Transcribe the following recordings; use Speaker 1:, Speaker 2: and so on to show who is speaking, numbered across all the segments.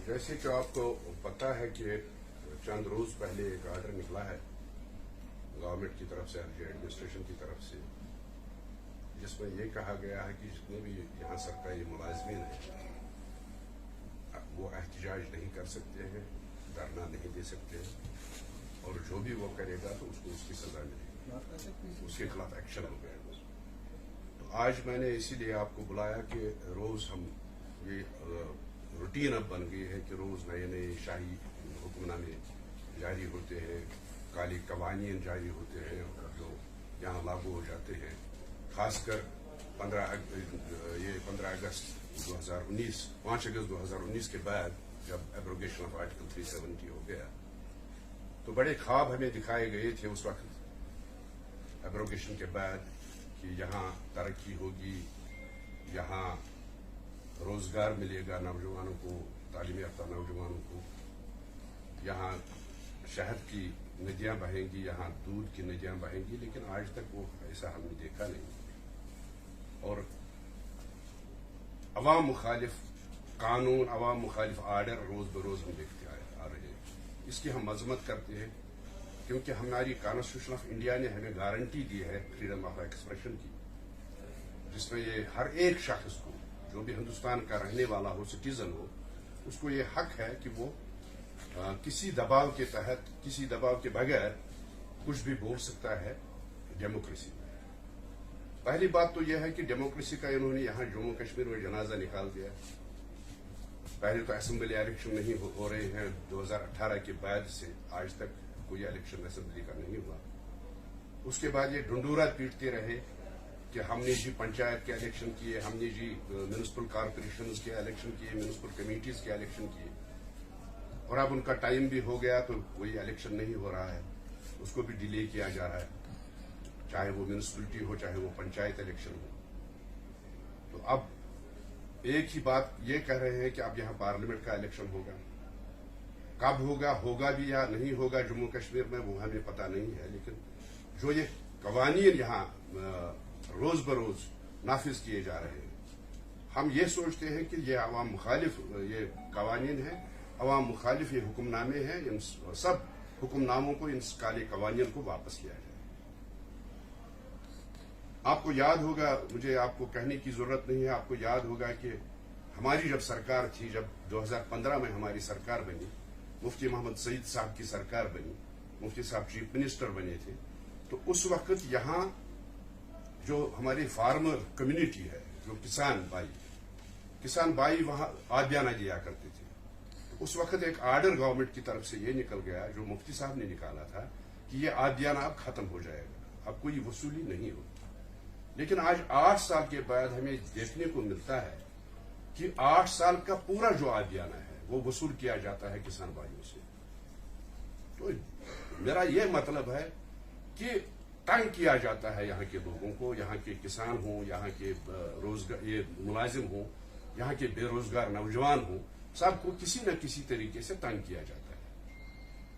Speaker 1: جیسے کہ آپ کو پتا ہے کہ چند روز پہلے ایک آرڈر نکلا ہے گورنمنٹ کی طرف سے ایڈمنسٹریشن کی طرف سے، جس میں یہ کہا گیا ہے کہ جتنے بھی یہاں سرکاری ملازمین ہیں وہ احتجاج نہیں کر سکتے ہیں، دھرنا نہیں دے سکتے ہیں، اور جو بھی وہ کرے گا تو اس کو اس کی سزا ملے گی، اس کے خلاف ایکشن ہو گیا۔ تو آج میں نے اسی لیے آپ کو بلایا کہ روز ہم یہ روٹین اب بن گئی ہے کہ روز نئے نئے شاہی حکم نامے جاری ہوتے ہیں، کالی قوانین جاری ہوتے ہیں جو یہاں لاگو ہو جاتے ہیں، خاص کر 15 اگست 2019 5 اگست 2019 کے بعد جب ایبروگیشن آف آرٹیکل 370 ہو گیا تو بڑے خواب ہمیں دکھائے گئے تھے اس وقت ایبروگیشن کے بعد کہ یہاں ترقی ہوگی، یہاں روزگار ملے گا نوجوانوں کو، تعلیم یافتہ نوجوانوں کو، یہاں شہد کی ندیاں بہیں گی، یہاں دودھ کی ندیاں بہیں گی، لیکن آج تک وہ ایسا ہم نے دیکھا نہیں۔ اور عوام مخالف قانون، عوام مخالف آرڈر روز بروز ہم دیکھتے آ رہے ہیں۔ اس کی ہم مذمت کرتے ہیں کیونکہ ہماری کانسٹیٹیوشن آف انڈیا نے ہمیں گارنٹی دی ہے فریڈم آف ایکسپریشن کی، جس میں یہ ہر ایک شخص کو، جو بھی ہندوستان کا رہنے والا ہو، سٹیزن ہو، اس کو یہ حق ہے کہ وہ کسی دباؤ کے تحت، کسی دباؤ کے بغیر کچھ بھی بول سکتا ہے ڈیموکریسی میں۔ پہلی بات تو یہ ہے کہ ڈیموکریسی کا انہوں نے یہاں جموں کشمیر میں جنازہ نکال دیا۔ پہلے تو اسمبلی الیکشن نہیں ہو رہے ہیں، 2018 کے بعد سے آج تک کوئی الیکشن اسمبلی کا نہیں ہوا۔ اس کے بعد یہ ڈنڈورا پیٹتے رہے کہ ہم نے جی پنچایت کے الیکشن کیے، ہم نے جی میونسپل کارپوریشنز کے الیکشن کیے، میونسپل کمیٹیز کے الیکشن کیے، اور اب ان کا ٹائم بھی ہو گیا تو کوئی الیکشن نہیں ہو رہا ہے، اس کو بھی ڈیلے کیا جا رہا ہے، چاہے وہ میونسپلٹی ہو، چاہے وہ پنچایت الیکشن ہو۔ تو اب ایک ہی بات یہ کہہ رہے ہیں کہ اب یہاں پارلیمنٹ کا الیکشن ہوگا، کب ہوگا بھی یا نہیں ہوگا جموں کشمیر میں وہ ہمیں پتہ نہیں ہے، لیکن جو یہ قوانین یہاں روز بروز نافذ کیے جا رہے ہیں، ہم یہ سوچتے ہیں کہ یہ عوام مخالف یہ قوانین ہیں، عوام مخالف یہ حکم نامے ہیں، ان سب حکم ناموں کو، ان کالے قوانین کو واپس لیا جائے۔ آپ کو یاد ہوگا، مجھے آپ کو کہنے کی ضرورت نہیں ہے، آپ کو یاد ہوگا کہ ہماری جب سرکار تھی، جب 2015 میں ہماری سرکار بنی، مفتی محمد سعید صاحب کی سرکار بنی، مفتی صاحب چیف منسٹر بنے تھے، تو اس وقت یہاں جو ہماری فارمر کمیونٹی ہے، جو کسان بھائی وہاں آدیانہ دیا کرتے تھے، اس وقت ایک آرڈر گورنمنٹ کی طرف سے یہ نکل گیا جو مفتی صاحب نے نکالا تھا کہ یہ آدیانہ اب ختم ہو جائے گا، اب کوئی وصولی نہیں ہوگی۔ لیکن آج 8 سال کے بعد ہمیں دیکھنے کو ملتا ہے کہ 8 سال کا پورا جو آدیانہ ہے وہ وصول کیا جاتا ہے کسان بھائیوں سے۔ تو میرا یہ مطلب ہے کہ تنگ کیا جاتا ہے یہاں کے لوگوں کو، یہاں کے کسان ہوں، یہاں کے یہ ملازم ہوں، یہاں کے بے روزگار نوجوان ہوں، سب کو کسی نہ کسی طریقے سے تنگ کیا جاتا ہے۔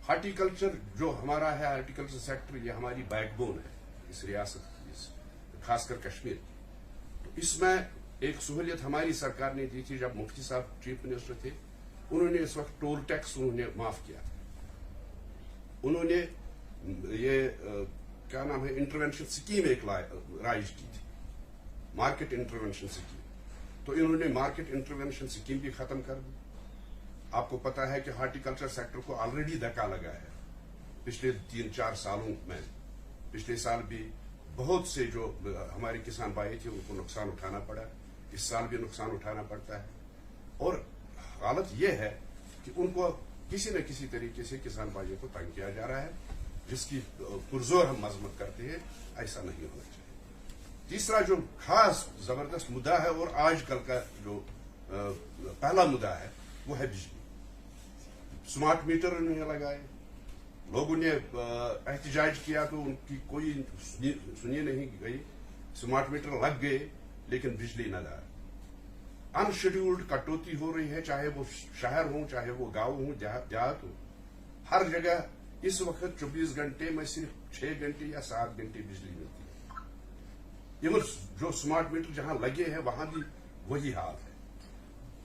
Speaker 1: ہارٹیکلچر جو ہمارا ہے، ہارٹیکلچر سیکٹر، یہ ہماری بیک بون ہے اس ریاست کی، خاص کر کشمیر کی۔ تو اس میں ایک سہولت ہماری سرکار نے دی تھی جب مفتی صاحب چیف منسٹر تھے، انہوں نے اس وقت ٹول ٹیکس انہوں نے معاف کیا تھا، انہوں نے یہ کیا نام ہے انٹرونشن اسکیم ایک رائج کی تھی، مارکیٹ انٹرونشن اسکیم، تو انہوں نے مارکیٹ انٹرونشن اسکیم بھی ختم کر دی۔ آپ کو پتا ہے کہ ہارٹیکلچر سیکٹر کو آلریڈی دھکا لگا ہے پچھلے 3-4 سالوں میں، پچھلے سال بھی بہت سے جو ہمارے کسان بھائی تھے ان کو نقصان اٹھانا پڑا، اس سال بھی نقصان اٹھانا پڑتا ہے، اور حالت یہ ہے کہ ان کو کسی نہ کسی طریقے سے کسان بھائیوں کو تنگ کیا جا رہا ہے، جس کی پرزور ہم مذمت کرتے ہیں، ایسا نہیں ہونا چاہیے۔ تیسرا جو خاص زبردست مدعا ہے اور آج کل کا جو پہلا مدعا ہے وہ ہے بجلی۔ سمارٹ میٹر انہوں نے لگائے، لوگوں نے احتجاج کیا تو ان کی کوئی سنی نہیں گئی، سمارٹ میٹر لگ گئے لیکن بجلی نہ آئی۔ ان شیڈیولڈ کٹوتی ہو رہی ہے، چاہے وہ شہر ہوں، چاہے وہ گاؤں ہوں، دیہات ہوں، ہر جگہ اس وقت 24 گھنٹے میں صرف 6 گھنٹے یا 7 گھنٹے بجلی ملتی ہے۔ ایون جو سمارٹ میٹر جہاں لگے ہیں وہاں بھی وہی حال ہے۔